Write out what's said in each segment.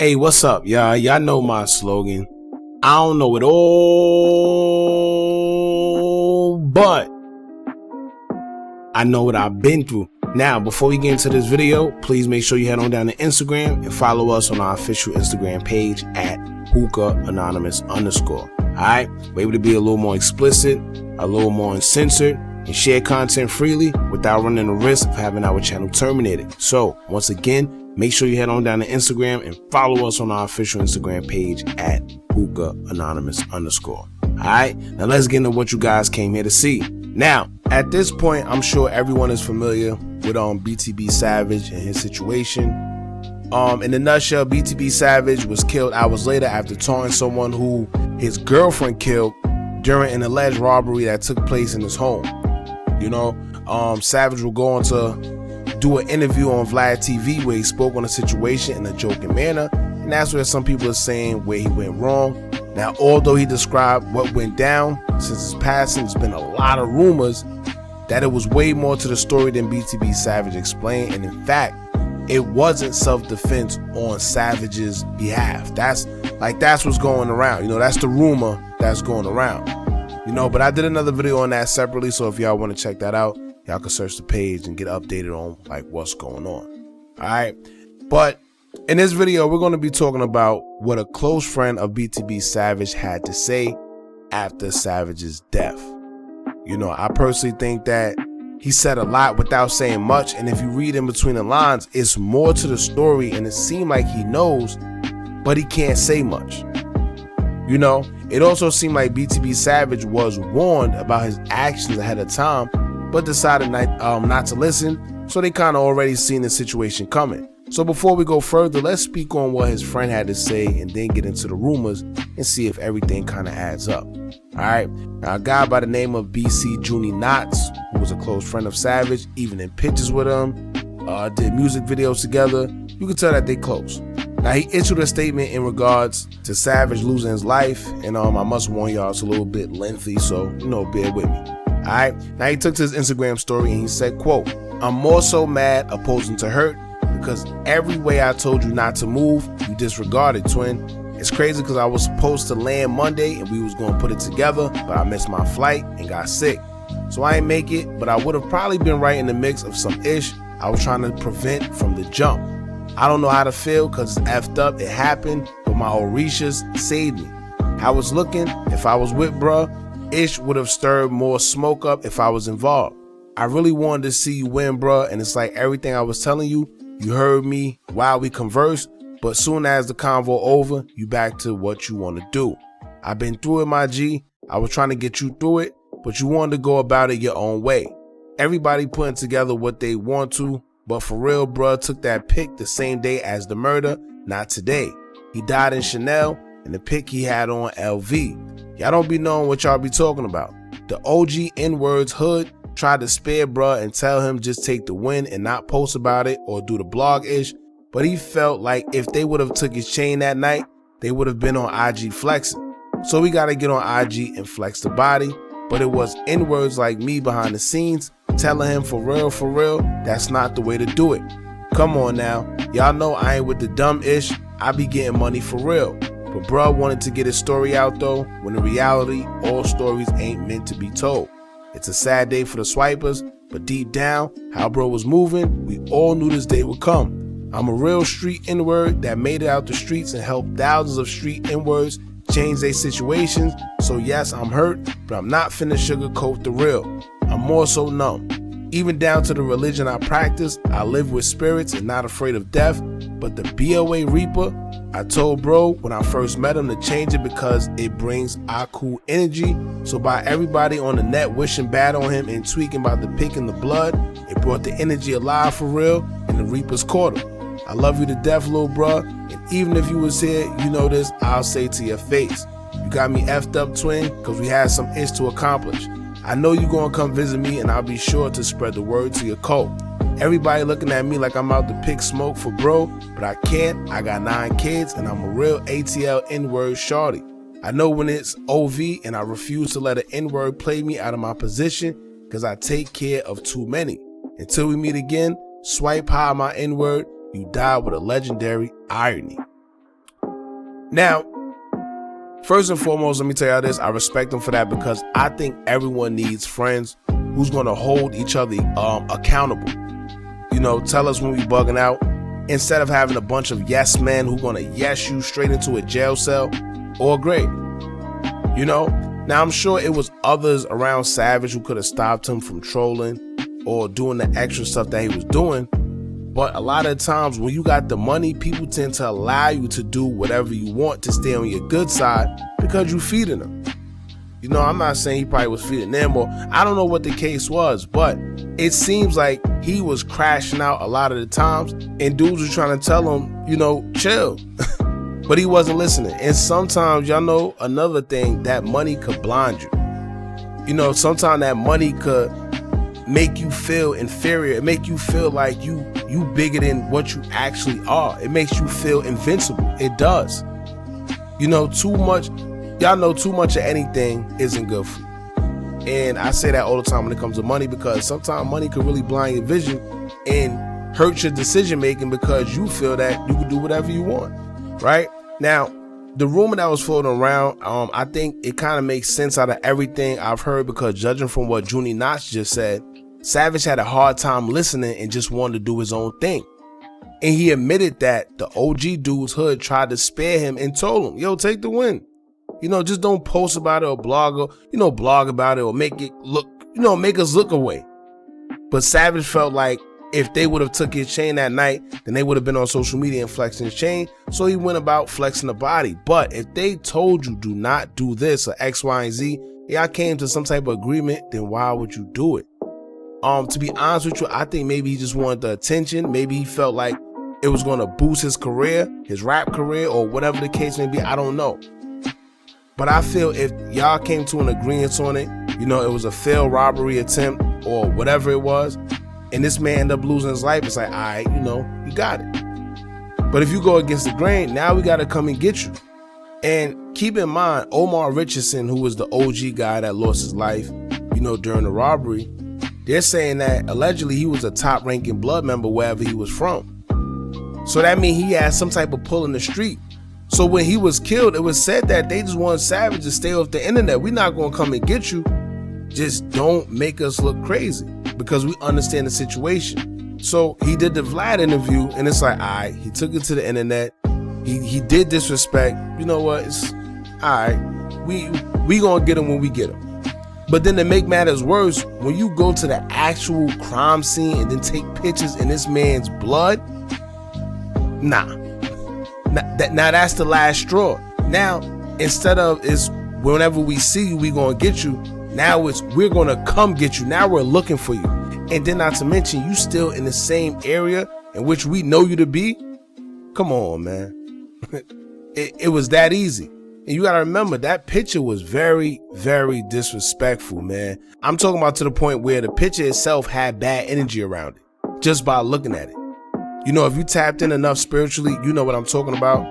Hey, what's up, y'all? Y'all know my slogan. I don't know it all, but I know what I've been through. Now, before we get into this video, please make sure you head on down to Instagram and follow us on our official Instagram page at hookahanonymous_. Alright? We're able to be a little more explicit, a little more uncensored, and share content freely without running the risk of having our channel terminated. So, once again, make sure you head on down to Instagram and follow us on our official Instagram page at hookahanonymous_. Alright, now let's get into what you guys came here to see. Now, at this point, I'm sure everyone is familiar with BTB Savage and his situation. In a nutshell, BTB Savage was killed hours later after taunting someone who his girlfriend killed during an alleged robbery that took place in his home. You know, Savage will go on to do an interview on Vlad TV where he spoke on the situation in a joking manner, and that's where some people are saying where he went wrong. Now, although he described what went down since his passing, there's been a lot of rumors that it was way more to the story than BTB Savage explained, and in fact, it wasn't self-defense on Savage's behalf. That's what's going around. You know, that's the rumor that's going around. You know, but I did another video on that separately, so if y'all want to check that out, y'all can search the page and get updated on what's going on. All right, but in this video, we're going to be talking about what a close friend of BTB Savage had to say after Savage's death. You know, I personally think that he said a lot without saying much, and if you read in between the lines, it's more to the story, and it seemed like he knows, but he can't say much. You know, it also seemed like BTB Savage was warned about his actions ahead of time, but decided not to listen, so they kind of already seen the situation coming. So before we go further, let's speak on what his friend had to say and then get into the rumors and see if everything kind of adds up. Alright, now a guy by the name of Juney Knotzz, who was a close friend of Savage, even in pictures with him, did music videos together, you can tell that they close. Now he issued a statement in regards to Savage losing his life, and I must warn y'all, it's a little bit lengthy, so bear with me. Alright, now he took to his Instagram story and he said, quote, "I'm more so mad opposing to hurt because every way I told you not to move, you disregarded, twin. It's crazy because I was supposed to land Monday and we was going to put it together, but I missed my flight and got sick. So I ain't make it, but I would have probably been right in the mix of some ish I was trying to prevent from the jump. I don't know how to feel because it's effed up, it happened, but my Orishas saved me. How it's looking, if I was with bruh, ish would have stirred more smoke up if I was involved. I really wanted to see you win, bruh, and it's like everything I was telling you, you heard me while we conversed, but soon as the convo over, you back to what you want to do. I've been through it, my G. I was trying to get you through it, but you wanted to go about it your own way. Everybody putting together what they want to, but for real, bruh took that pic the same day as the murder, not today. He died in Chanel, and the pic he had on LV. Y'all don't be knowing what y'all be talking about. The OG N-words hood tried to spare bruh and tell him just take the win and not post about it or do the blog-ish, but he felt like if they would have took his chain that night, they would have been on IG flexing. So we gotta get on IG and flex the body, but it was N-words like me behind the scenes telling him for real, that's not the way to do it. Come on now, y'all know I ain't with the dumb-ish, I be getting money for real. But bruh wanted to get his story out though, when in reality, all stories ain't meant to be told. It's a sad day for the swipers, but deep down, how bro was moving, we all knew this day would come. I'm a real street N-word that made it out the streets and helped thousands of street N-words change their situations. So yes, I'm hurt, but I'm not finna sugarcoat the real. I'm more so numb. Even down to the religion I practice, I live with spirits and not afraid of death, but the BOA Reaper, I told bro when I first met him to change it because it brings Aku energy. So by everybody on the net wishing bad on him and tweaking about the pick in the blood, it brought the energy alive for real, and the Reapers caught him. I love you to death, little bruh, and even if you was here, you know this, I'll say to your face. You got me effed up, twin, cause we had some ish to accomplish. I know you gonna come visit me and I'll be sure to spread the word to your cult. Everybody looking at me like I'm out to pick smoke for bro, but I can't. I got 9 kids and I'm a real ATL N-word shorty. I know when it's OV and I refuse to let an N-word play me out of my position because I take care of too many. Until we meet again, swipe high my N-word, you die with a legendary irony. Now, first and foremost, let me tell y'all this. I respect him for that because I think everyone needs friends who's going to hold each other accountable. You know, tell us when we bugging out instead of having a bunch of yes men who going to yes you straight into a jail cell or a grave. You know, now I'm sure it was others around Savage who could have stopped him from trolling or doing the extra stuff that he was doing. But a lot of times when you got the money, people tend to allow you to do whatever you want to stay on your good side because you feeding them. You know, I'm not saying he probably was feeding them, or I don't know what the case was, but it seems like he was crashing out a lot of the times and dudes were trying to tell him, you know, chill. But he wasn't listening. And sometimes, y'all know another thing, that money could blind you. You know, sometimes that money could make you feel inferior. It make you feel like you bigger than what you actually are. It makes you feel invincible. It does. You know, too much, y'all know too much of anything isn't good for you. And I say that all the time when it comes to money because sometimes money can really blind your vision and hurt your decision making because you feel that you can do whatever you want, right? Now, the rumor that was floating around, I think it kind of makes sense out of everything I've heard because judging from what Juney Knotzz just said, Savage had a hard time listening and just wanted to do his own thing. And he admitted that the OG dude's hood tried to spare him and told him, yo, take the win. You know, just don't post about it or blog about it or make it look, you know, make us look away. But Savage felt like if they would have took his chain that night, then they would have been on social media and flexing his chain. So he went about flexing the body. But if they told you do not do this or X, Y, and Z, y'all came to some type of agreement, then why would you do it? To be honest with you, I think maybe he just wanted the attention. Maybe he felt like it was going to boost his career, his rap career, or whatever the case may be. I don't know. But I feel if y'all came to an agreement on it, you know, it was a failed robbery attempt or whatever it was, and this man ended up losing his life, it's like, all right, you know, you got it. But if you go against the grain, now we got to come and get you. And keep in mind, Omar Richardson, who was the OG guy that lost his life, you know, during the robbery, they're saying that allegedly he was a top-ranking blood member wherever he was from. So that means he had some type of pull in the street. So when he was killed, it was said that they just wanted Savage to stay off the internet. We're not going to come and get you. Just don't make us look crazy because we understand the situation. So he did the Vlad interview and it's like, all right, he took it to the internet. He did disrespect. You know what? It's all right. We going to get him when we get him. But then to make matters worse, when you go to the actual crime scene and then take pictures in this man's blood, nah. Now that's the last straw. Now, instead of it's whenever we see you, we gonna get you. Now it's we're gonna come get you. Now we're looking for you. And then not to mention you still in the same area in which we know you to be. Come on, man. It was that easy. And you gotta remember that picture was very, very disrespectful, man. I'm talking about to the point where the picture itself had bad energy around it just by looking at it. You know, if you tapped in enough spiritually, you know what I'm talking about.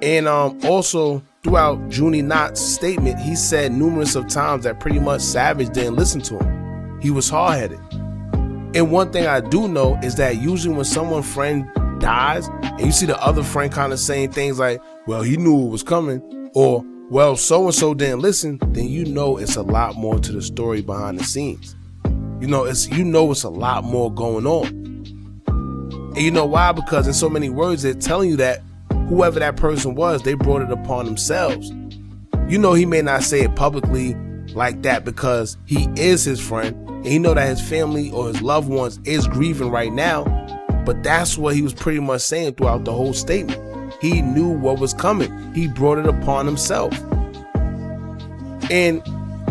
And also throughout Juney Knotz's statement, he said numerous of times that pretty much Savage didn't listen to him. He was hard-headed. And one thing I do know is that usually when someone's friend dies and you see the other friend kind of saying things like, well, he knew it was coming, or, well, so-and-so didn't listen, then you know it's a lot more to the story behind the scenes. You know it's a lot more going on. And you know why? Because in so many words, they're telling you that whoever that person was, they brought it upon themselves. You know, he may not say it publicly like that because he is his friend and he know that his family or his loved ones is grieving right now. But that's what he was pretty much saying throughout the whole statement. He knew what was coming. He brought it upon himself. And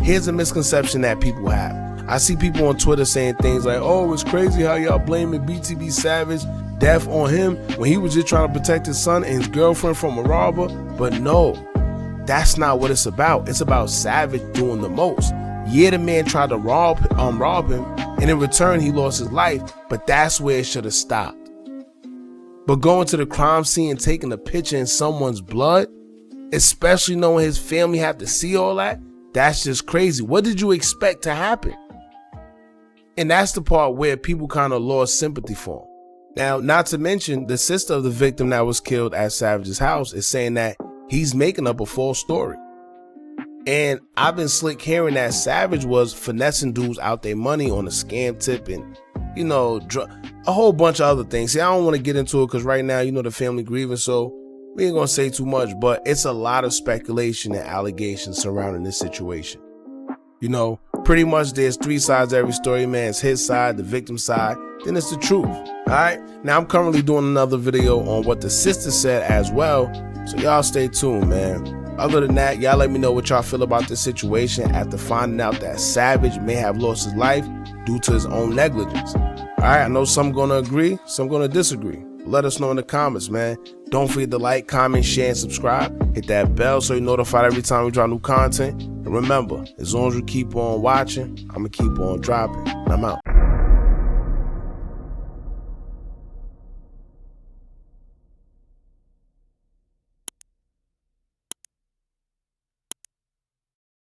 here's a misconception that people have. I see people on Twitter saying things like, oh, it's crazy how y'all blaming BTB Savage death on him when he was just trying to protect his son and his girlfriend from a robber. But no, that's not what it's about. It's about Savage doing the most. Yeah, the man tried to rob him, and in return, he lost his life, but that's where it should have stopped. But going to the crime scene and taking a picture in someone's blood, especially knowing his family have to see all that, that's just crazy. What did you expect to happen? And that's the part where people kind of lost sympathy for him. Now, not to mention, the sister of the victim that was killed at Savage's house is saying that He's making up a false story. And I've been slick hearing that Savage was finessing dudes out their money on a scam tip and, you know, a whole bunch of other things. See, I don't want to get into it because right now, you know, the family grieving, so we ain't gonna say too much, but it's a lot of speculation and allegations surrounding this situation. You know, pretty much there's three sides to every story, man. It's his side, the victim side, then it's the truth. All right. Now I'm currently doing another video on what the sister said as well. So y'all stay tuned, man. Other than that, y'all let me know what y'all feel about this situation after finding out that Savage may have lost his life due to his own negligence. All right. I know some gonna agree, some gonna disagree. Let us know in the comments, man. Don't forget to like, comment, share, and subscribe. Hit that bell so you're notified every time we drop new content. And remember, as long as you keep on watching, I'm going to keep on dropping. I'm out.